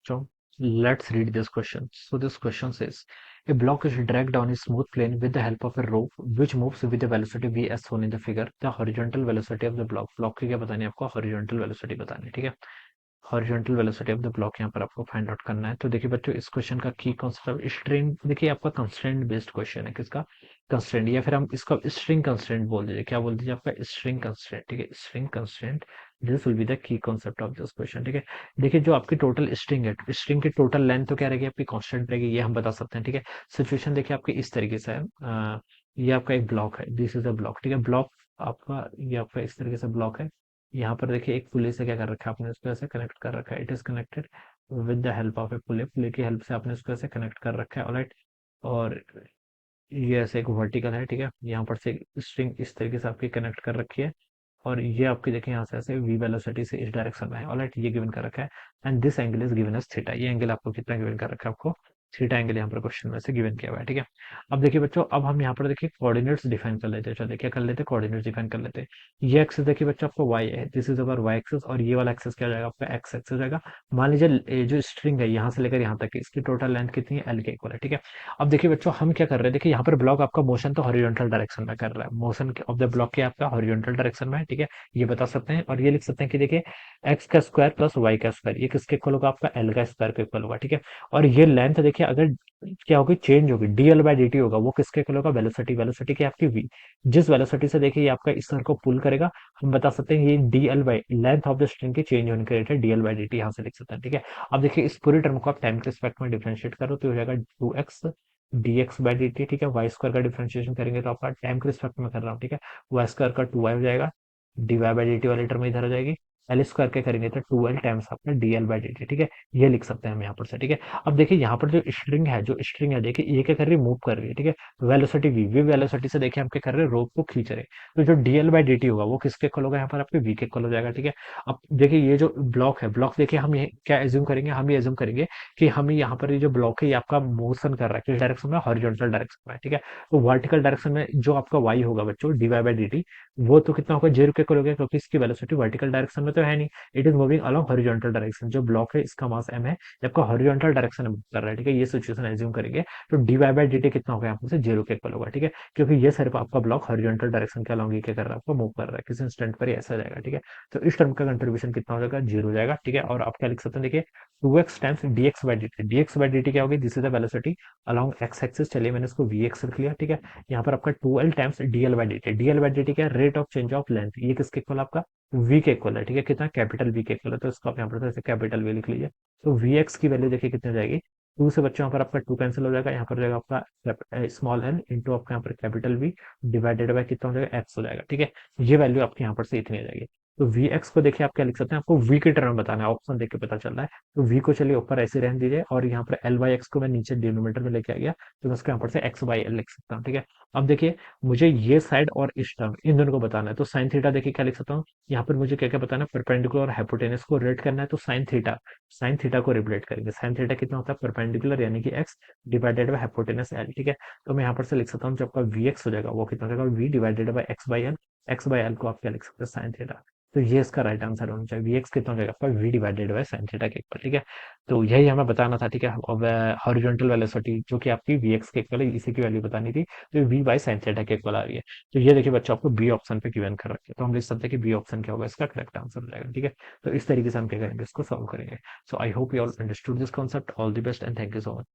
So let's read this question. So this question says, a block is dragged down a smooth plane with the help of a rope which moves with the velocity v as shown in the figure. The horizontal velocity of the block. Block की क्या बतानी है आपको? Horizontal velocity बतानी है, ठीक है। Horizontal velocity of the block यहाँ पर आपको फाइंड आउट करना है। तो देखिए बच्चों, इस क्वेश्चन का की कॉन्सेप्ट स्ट्रिंग, देखिए आपका कंस्ट्रेंट बेस्ड क्वेश्चन है। किसका? कंस्ट्रेंट, या फिर हम इसका स्ट्रिंग कंस्ट्रेंट बोल दीजिए। क्या बोल दीजिए? आपका स्ट्रिंग कंस्ट्रेंट, ठीक है। String constraint, this will be the key concept of this question, ठीक है। देखिए जो आपकी टोटल स्ट्रिंग है, स्ट्रिंग की टोटल लेंथ तो क्या रहेगी आपकी? कांस्टेंट रहेगी, ये हम बता सकते हैं, ठीक है। सिचुएशन देखिए आपकी इस तरीके से है। ये आपका एक ब्लॉक है, दिस इज अ ब्लॉक, ठीक है। ब्लॉक आपका, ये आपका इस तरीके से ब्लॉक है। यहाँ पर देखिए एक पुली से क्या कर रखा है आपने? इसको ऐसे कनेक्ट कर रखा है। It is connected with the help of a pulley. Pulley की हेल्प से आपने इसको ऐसे कनेक्ट कर रखा है, ऑलराइट। और ये ऐसे एक वर्टिकल है, ठीक है। यहाँ पर से स्ट्रिंग इस तरीके से आपकी कनेक्ट कर रखी है। और ये आपकी देखिए यहाँ से ऐसे वी वेलोसिटी से इस डायरेक्शन में है, ऑलराइट। ये गिवन कर रखा है। And this angle is given as theta. ये एंगल आपको कितना गिवन कर रखा है? आपको थीटा एंगल यहाँ पर क्वेश्चन में से गिवन किया हुआ है, ठीक है। अब देखिए बच्चों, अब हम यहाँ पर देखिए कोऑर्डिनेट्स डिफाइन कर लेते हैं। चलिए क्या कर लेते हैं? कोऑर्डिनेट्स डिफाइन कर लेते हैं। ये एक्सिस देखिए बच्चों आपको वाई है, this is our y axis. और ये वाला एक्सिस क्या हो जाएगा? आपका एक्स एक्सिस हो जाएगा। मान लीजिए ये जो स्ट्रिंग है यहाँ से लेकर यहाँ तक की, इसकी टोटल लेंथ कितनी है? एल के इक्वल है, ठीक है। अब देखिए बच्चों, हम क्या कर रहे हैं? देखिए यहाँ पर ब्लॉक आपका मोशन तो हॉरिजॉन्टल डायरेक्शन में कर रहा है। मोशन ऑफ द ब्लॉक क्या आपका? हॉरिजॉन्टल डायरेक्शन में है, ठीक है। ये बता सकते हैं। और ये लिख सकते हैं कि देखिए एक्स का स्क्वायर प्लस वाई का स्क्वायर, ये किसके इक्वल होगा? आपका एल का स्क्वायर के इक्वल होगा, ठीक है। और ये लेंथ देखिए अगर क्या होगी? चेंज होगी, डीएल बाय डी होगा। वो किसके इक्वल होगा? वेलोसिटी, वेलोसिटी की आपकी वी। जिस वेलोसिटी से देखिए ये आपका इस सर को पुल करेगा, हम बता सकते हैं ये DL by length of the string के चेंज होने के रेट है, डीएल बाई डी टी, यहाँ से लिख सकते हैं, ठीक है। अब देखिए इस पूरी टर्म को आप टाइम के रिस्पेक्ट में डिफरेंशिएट करो तो हो जाएगा 2x D x by d T, ठीक है। वाई स्क्वायर का डिफरेंशिएशन करेंगे तो आपका टाइम के रिस्पेक्ट में कर रहा हूँ, ठीक है। वाई स्क्वायर का 2y हो जाएगा, d y by d t वाली टर्म इधर हो जाएगी। एल स्क्वायर के करेंगे तो 2l टाइम्स आपका D L by d T, ठीक है। ये लिख सकते हैं हम यहाँ पर से, ठीक है। अब देखिए यहाँ पर जो स्ट्रिंग है, देखिए ये क्या कर रही है? मूव कर रही है, ठीक है। वेलोसिटी वी वेलोसिटी से देखिए हम क्या कर रहे हैं? रोप को खींच रहे हैं। तो जो डीएल बाई डी टी होगा वो किसके इक्वल होगा? यहाँ पर आपके वी के इक्वल हो जाएगा, ठीक है। अब देखिए ये जो ब्लॉक है, ब्लॉक देखिए हम ये क्या एज्यूम करेंगे? हम ये एज्यूम करेंगे कि हमें यहाँ पर ये जो ब्लॉक है ये आपका मोशन कर रहा है, किस डायरेक्शन में? हॉरिजॉन्टल डायरेक्शन में, ठीक है। तो वर्टिकल डायरेक्शन में जो आपका वाई होगा बच्चों, d y by d t, वो तो कितना होगा? जीरो के इक्वल हो गया, क्योंकि इसकी वेलोसिटी वर्टिकल डायरेक्शन में तो है नहीं। It is moving along horizontal direction. जो ब्लॉक है इसका मास एम है, जबकि हॉरिजॉन्टल डायरेक्शन में कर रहा है, ठीक है। ये सिचुएशन एज्यूम करेंगे तो d y by d t कितना होगा? यहाँ पर से जीरो के इक्वल होगा, ठीक है। क्योंकि ये सिर्फ आपका ब्लॉक हॉरिजॉन्टल डायरेक्शन के अलॉन्ग ये क्या कर रहा है? आपको मूव कर रहा है, किसी इंस्टेंट पर ही ऐसा जाएगा, ठीक है। तो इस टर्म का कंट्रीब्यूशन कितना हो जाएगा? जीरो हो जाएगा, ठीक है। और आप क्या लिख सकते हैं? देखिए 2x times dx by dt, dx by dt क्या होगी? This is the velocity along x axis. चलिए मैंने इसको vx रख लिया, ठीक है। यहाँ पर आपका 2l times dl by dt, dl by dt क्या है? Rate of change of length. ये किसके इक्वल? आपका v के इक्वल है, ठीक है। कितना? कैपिटल v के इक्वल है। तो इसको आप यहाँ पर ऐसे कैपिटल v लिख लीजिए। तो vx की वैल्यू देखिए कितनी हो जाएगी? टू से बच्चों यहाँ पर आपका टू कैंसिल हो जाएगा, यहाँ पर हो जाएगा आपका स्मॉल एन इंटू आपका यहाँ पर कैपिटल वी डिवाइडेड बाय कितना हो जाएगा? एक्स हो जाएगा, ठीक है। ये वैल्यू आपके यहाँ पर से इतनी आ जाएगी। तो वी एक्स को देखिए आप क्या लिख सकते हैं? आपको वी के टर्म में बताना है, ऑप्शन देख के पता चल रहा है। तो वी को चलिए ऊपर ऐसे रहने दीजिए, और यहाँ पर एल बाई एक्स को मैं नीचे डिनोमिनेटर में लेके आ गया, तो मैं उसके यहाँ पर से एक्स बाई एल लिख सकता हूँ, ठीक है। अब देखिए मुझे ये साइड और इस टर्म इन दोनों को बताना है, तो साइन थीटा देखिए क्या लिख सकता हूँ? यहाँ पर मुझे क्या क्या बताना है? परपेंडिकुलर और हाइपोटेनस को रेट करना है, तो साइन थीटा को रिलेट करेंगे। साइन थीटा कितना होता है? परपेंडिकुलर यानी कि x divided by hypotenuse L, ठीक है। तो मैं यहाँ पर से लिख सकता हूँ, जब आपका वी एक्स हो जाएगा वो कितना हो जाएगा? V divided by x by l. X by l को आप क्या लिख सकते हैं? Sine theta. तो ये इसका राइट आंसर होना चाहिए। वी एक्स कितना हो जाएगा? आपका v divided by sine theta के इक्वल, ठीक है। तो यही हमें बताना था, ठीक है। अब हॉरिजॉन्टल वेलोसिटी जो कि आपकी वी एक्स के इक्वल है, इसी की वैल्यू बतानी थी। तो वी बाई साइन थीटा के इक्वल आ रही है। तो ये देखिए बच्चों, आपको बी ऑप्शन पे गिवन कर रखे, तो हम लिख सकते हैं कि बी ऑप्शन क्या होगा? इसका करेक्ट आंसर हो जाएगा, ठीक है। तो इस तरीके से हम क्या करेंगे? इसको सॉल्व करेंगे। So I hope you all understood this concept. All the best and thank you so much.